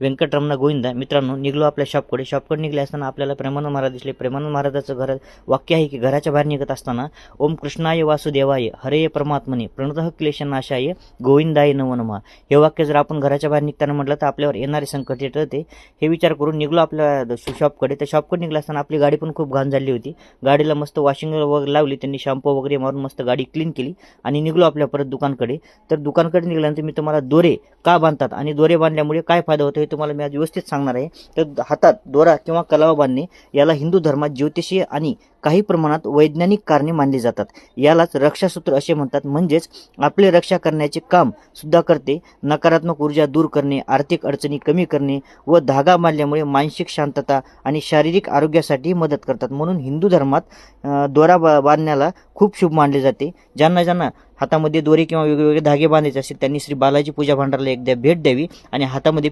व्यंकटरमण गोविंदा. मित्रांनो, निघलो आपल्या शॉपकडे निघले असताना आपल्याला प्रेमानंद महाराज दिसले. प्रेमानंद महाराजाचं घर वाक्य आहे की घराच्या बाहेर निघत असताना ओम कृष्णाय वासुदेवाय हरे परमात्मने प्रणतः क्लेशनाशाय गोविंदाय नमो नमः हे वाक्य जर आपण घराच्या बाहेर निघताना म्हटलं तर आपल्यावर येणारे संकट येते. हे विचार करून निघलो आपल्या शॉपकडे. त्या शॉपकडे निघला असताना आपली गाडी पण खूप घाण झाली होती. गाडीला मस्त वॉशिंग वगैरे लावली, त्यांनी शॅम्पू वगैरे मारून मस्त गाडी क्लीन केली आणि निघलो आपल्या परत दुकानकडे. तर दुकानकडे निघाल्यानंतर मी तुम्हाला दोरे का बांधतात आणि दोरे बांधल्यामुळे काय फायदा होतो हे तुम्हाला मी आज व्यवस्थित सांगणार आहे. तर हातात दोरा किंवा कलावा बांधणे याला हिंदू धर्मात ज्योतिषीय आणि काही प्रमाणात वैज्ञानिक कारणे मानली जातात. यालाच रक्षासूत्र असे म्हणतात. म्हणजेच आपले रक्षा करण्याचे काम सुद्धा करते. नकारात्मक ऊर्जा दूर करणे, आर्थिक अडचणी कमी करणे व धागा बांधल्यामुळे मानसिक शांतता आणि शारीरिक आरोग्यासाठी मदत करतात. म्हणून हिंदू धर्मात दोरा बांधण्याला खूप शुभ मानले जाते. ज्यांना हातामध्ये दोरे किंवा वेगवेगळे धागे बांधायचे असतील त्यांनी श्री बालाजी पूजा भांडारला एकदा भेट द्यावी आणि हातामध्ये